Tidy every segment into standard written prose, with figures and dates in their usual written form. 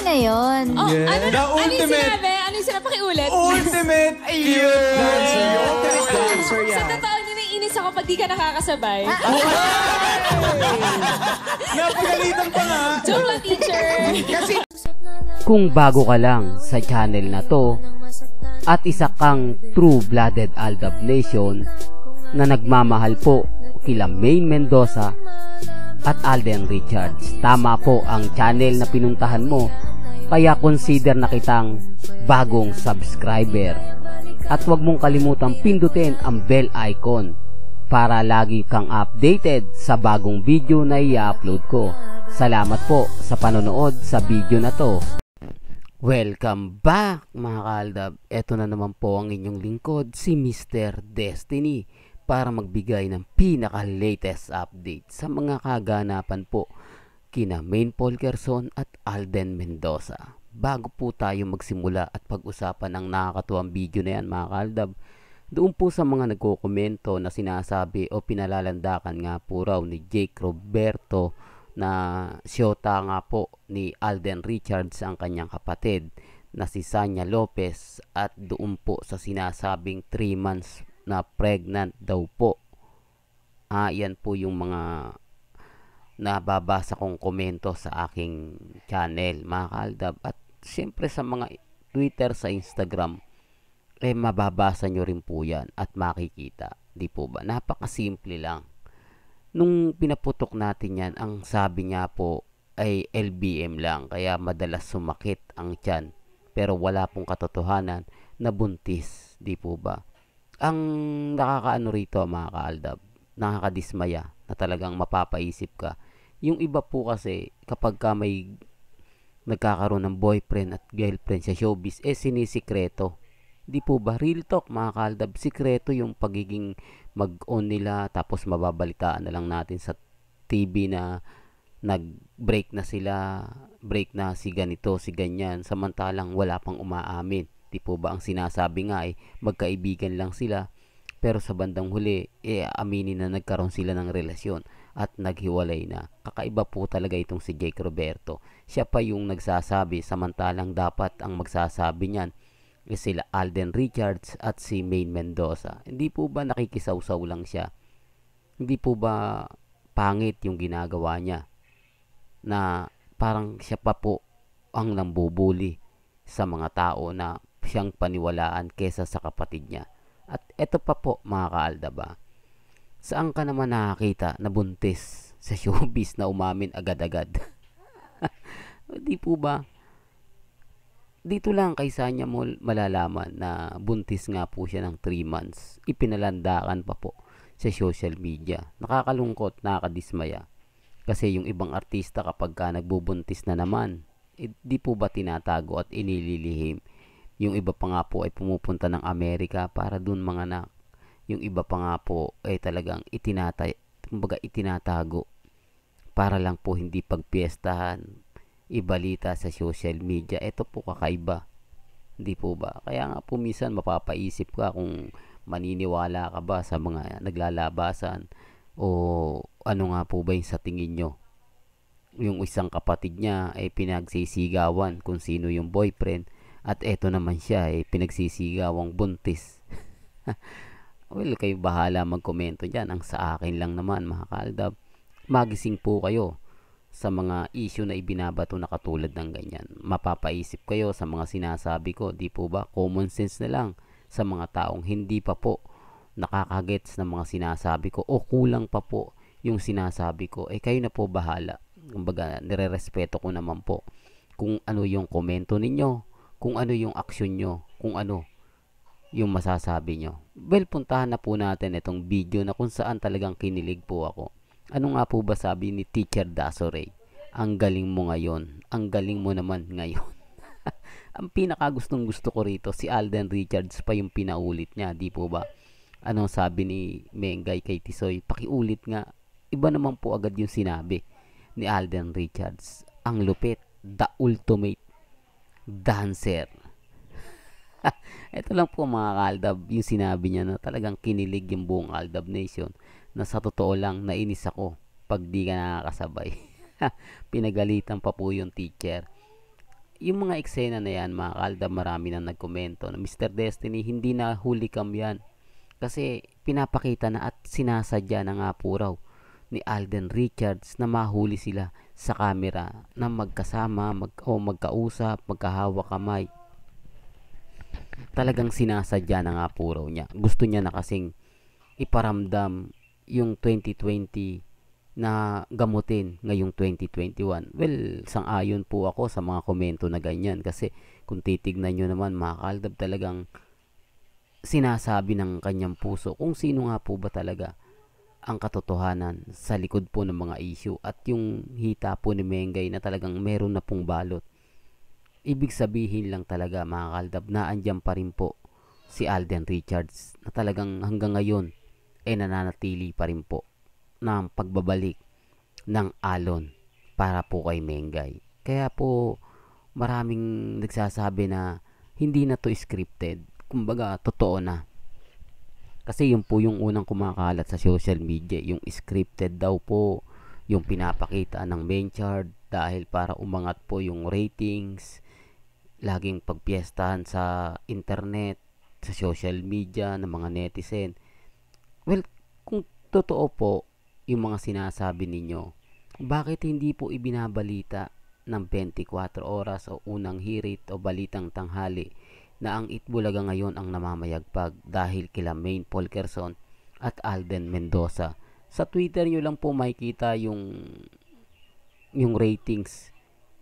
na yun. Oh, Yes. ano The yung ultimate- sinabi? Ano yung sinabi? Pakiulit. Ultimate cute dancer. Ultimate dancer Sa yan. totoo, naiinis ako pag di ka nakakasabay. Napagalitan pa nga. Joke lang, teacher. Kasi Kung bago ka lang sa channel na to at isa kang true-blooded Aldab Nation na nagmamahal po kila Maine Mendoza at Alden Richards, tama po ang channel na pinuntahan mo, kaya consider na kitang bagong subscriber at huwag mong kalimutang pindutin ang bell icon para lagi kang updated sa bagong video na i-upload ko. Salamat po sa panonood sa video na to. Welcome back mga kaaldab. Ito na naman po ang inyong lingkod, si Mr. Destiny, para magbigay ng pinaka-latest update sa mga kaganapan po kina Maine Polkerson at Alden Mendoza. Bago po tayo magsimula at pag-usapan ang nakakatuwang video na yan mga kaaldab, doon po sa mga nagkokomento na sinasabi o pinalalandakan nga po raw ni Jake Roberto na siyota nga po ni Alden Richards ang kanyang kapatid na si Sanya Lopez, at doon po sa sinasabing 3 months na pregnant daw po. Yan po yung mga nababasa kong komento sa aking channel mga kaaldab, at syempre sa mga Twitter, sa Instagram, mababasa nyo rin po yan at makikita, di po ba? Napakasimple lang. Nung pinaputok natin yan, ang sabi nga po ay LBM lang, kaya madalas sumakit ang tiyan, pero wala pong katotohanan na buntis, di po ba? Ang nakakaano rito mga kaaldab, nakakadismaya na talagang mapapaisip ka. Yung iba po kasi kapag ka may nagkakaroon ng boyfriend at girlfriend sa showbiz, sinisikreto. Di po ba? Real talk mga kaaldab, sikreto yung pagiging mag-on nila, tapos mababalitaan na lang natin sa TV na nag-break na sila, break na si ganito, si ganyan, samantalang wala pang umaamin. Di po ba? Ang sinasabi nga ay magkaibigan lang sila, pero sa bandang huli aminin na nagkaroon sila ng relasyon at naghiwalay na. Kakaiba po talaga itong si Jake Roberto. Siya pa yung nagsasabi, samantalang dapat ang magsasabi niyan sila Alden Richards at si Maine Mendoza. Hindi po ba nakikisawsaw lang siya? Hindi po ba pangit yung ginagawa niya, na parang siya pa po ang nambubuli sa mga tao na siyang paniwalaan kesa sa kapatid niya? At eto pa po mga kaaldab, saan ka naman nakakita na buntis sa showbiz na umamin agad-agad? Di po ba? Dito lang kay Sanya mo malalaman na buntis nga po siya ng 3 months. Ipinalandakan pa po sa social media. Nakakalungkot, nakakadismaya. Kasi yung ibang artista kapag ka nagbubuntis na naman, di po ba tinatago at inililihim? Yung iba pa nga po ay pumupunta ng Amerika para dun mga anak. Yung iba pa nga po ay talagang itinatago para lang po hindi pagpiestahan, ibalita sa social media. Ito po kakaiba, hindi po ba? Kaya nga po minsan mapapaisip ka kung maniniwala ka ba sa mga naglalabasan, o ano nga po ba yung sa tingin nyo. Yung isang kapatid niya ay pinagsisigawan kung sino yung boyfriend, at eto naman siya ay pinagsisigawang buntis. Well, kayo bahala magkomento dyan. Ang sa akin lang naman mga kaaldab, magising po kayo sa mga issue na ibinabato na katulad ng ganyan. Mapapaisip kayo sa mga sinasabi ko, di po ba? Common sense na lang sa mga taong hindi pa po nakakagets ng mga sinasabi ko, o kulang pa po yung sinasabi ko. Kayo na po bahala. Kumbaga, nirerespeto ko naman po kung ano yung komento ninyo, kung ano yung aksyon nyo, kung ano yung masasabi nyo. Well, puntahan na po natin itong video na kung saan talagang kinilig po ako. Ano nga po ba sabi ni Teacher Dasoray? Ang galing mo ngayon. Ang galing mo naman ngayon. Ang pinakagustong gusto ko rito, si Alden Richards pa yung pinaulit niya, di po ba? Anong sabi ni Mengay kay Tisoy? Pakiulit nga. Iba naman po agad yung sinabi ni Alden Richards. Ang lupit. The ultimate dancer. Ito lang po mga kaaldab, yung sinabi niya na talagang kinilig yung buong Aldab Nation, na sa totoo lang nainis ako pag di ka nakakasabay. Pinagalitan pa po yung teacher. yung mga eksena na yan, mga kaaldab, marami na nagkomento na Mr. Destiny, hindi na huli cam yan. Kasi pinapakita na at sinasadya na nga po raw ni Alden Richards na mahuli sila sa camera na magkasama, magkausap, magkahawak kamay. Talagang sinasadya na nga po raw niya. Gusto niya na kasing iparamdam yung 2020 na gamutin ngayong 2021. Well, sang-ayon po ako sa mga komento na ganyan kasi kung titignan nyo naman, mga kaaldab, talagang sinasabi ng kanyang puso kung sino nga po ba talaga ang katotohanan sa likod po ng mga issue at yung hita po ni Mengay na talagang meron na pong balot. Ibig sabihin lang talaga, mga kaaldab, na andyan pa rin po si Alden Richards na talagang hanggang ngayon ay nananatili pa rin po ng pagbabalik ng alon para po kay Mengay. Kaya po maraming nagsasabi na hindi na to scripted, kumbaga totoo na. Kasi yun po yung unang kumakalat sa social media, yung scripted daw po yung pinapakita ng Menchard dahil para umangat po yung ratings, laging pagpiestahan sa internet, sa social media ng mga netizen. Well, kung totoo po yung mga sinasabi ninyo, bakit hindi po ibinabalita ng 24 oras o unang hirit o balitang tanghali na ang Itbulaga ngayon ang namamayagpag dahil kila Maine Polkerson at Alden Mendoza? Sa Twitter nyo lang po makikita yung ratings,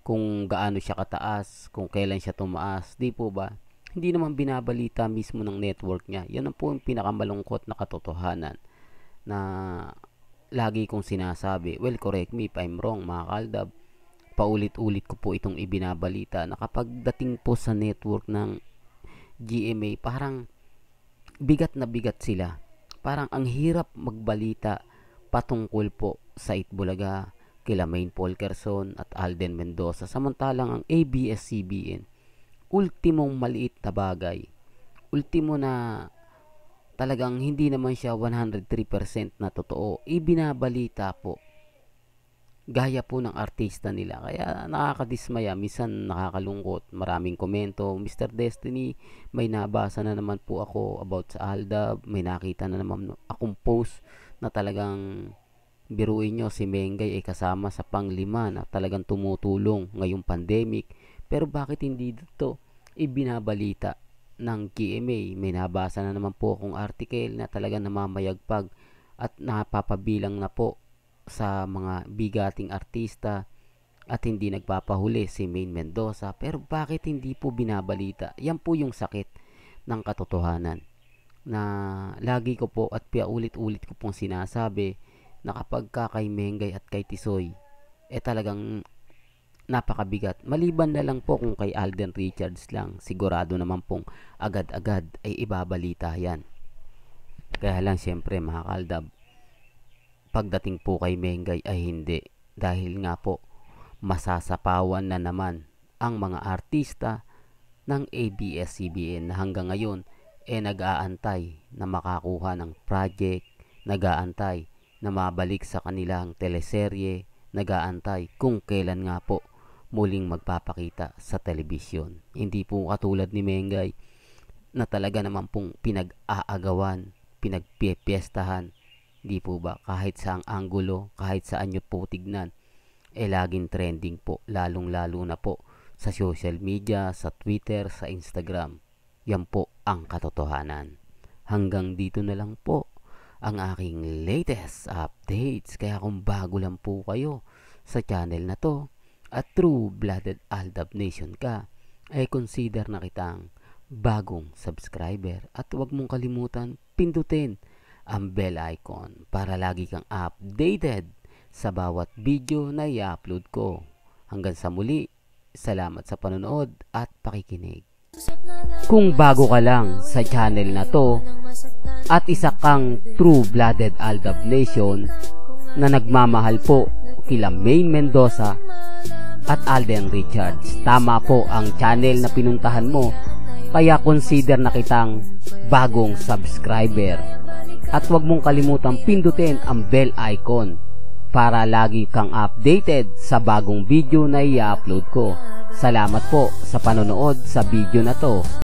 kung gaano siya kataas, kung kailan siya tumaas, di po ba? Hindi naman binabalita mismo ng network niya. Yan ang po yung pinakamalungkot na katotohanan na lagi kong sinasabi. Well, correct me if I'm wrong, mga kaaldab. Paulit-ulit ko po itong ibinabalita na kapag dating po sa network ng GMA, parang bigat na bigat sila. Parang ang hirap magbalita patungkol po sa Itbulaga, kila Maine Polkerson at Alden Mendoza. Samantalang ang ABS-CBN, ultimong maliit na bagay. Ultimo na talagang hindi naman siya 103% na totoo, ibinabalita po gaya po ng artista nila. Kaya nakakadismaya, minsan nakakalungkot. Maraming komento, Mr. Destiny, may nabasa na naman po ako about sa Aldab, may nakita na naman akong post na talagang biruin nyo, si Mengay ay kasama sa panglima na talagang tumutulong ngayong pandemic. Pero bakit hindi dito ibinabalita ng GMA? May nabasa na naman po akong article na talagang namamayagpag at napapabilang na po sa mga bigating artista at hindi nagpapahuli si Maine Mendoza. Pero bakit hindi po binabalita? Yan po yung sakit ng katotohanan na lagi ko po at paulit-ulit ko pong sinasabi na kapag kay Mengay at kay Tisoy talagang napakabigat. Maliban na lang po kung kay Alden Richards lang, sigurado naman pong agad-agad ay ibabalita yan. Kaya lang siyempre, mga kaaldab, pagdating po kay Mengay ay hindi, dahil nga po masasapawan na naman ang mga artista ng ABS-CBN na hanggang ngayon nag-aantay na makakuha ng project, nag-aantay na mabalik sa kanilang teleserye, nag-aantay kung kailan nga po muling magpapakita sa telebisyon. Hindi po katulad ni Mengay na talaga naman pong pinag-aagawan, pinagpipiestahan. Di po ba? Kahit saang anggulo, kahit saan nyo po tignan, laging trending po, lalong-lalo na po sa social media, sa Twitter, sa Instagram. Yan po ang katotohanan. Hanggang dito na lang po ang aking latest updates. Kaya kung bago lang po kayo sa channel na to at true-blooded Aldab Nation ka, ay consider na kitang bagong subscriber at huwag mong kalimutan pindutin ang bell icon para lagi kang updated sa bawat video na i-upload ko. Hanggang sa muli, salamat sa panonood at pakikinig. Kung bago ka lang sa channel na to at isa kang true-blooded Aldab Nation na nagmamahal po kila Maine Mendoza at Alden Richards, tama po ang channel na pinuntahan mo, kaya consider na kitang bagong subscriber. At huwag mong kalimutang pindutin ang bell icon para lagi kang updated sa bagong video na i-upload ko. Salamat po sa panonood sa video na to.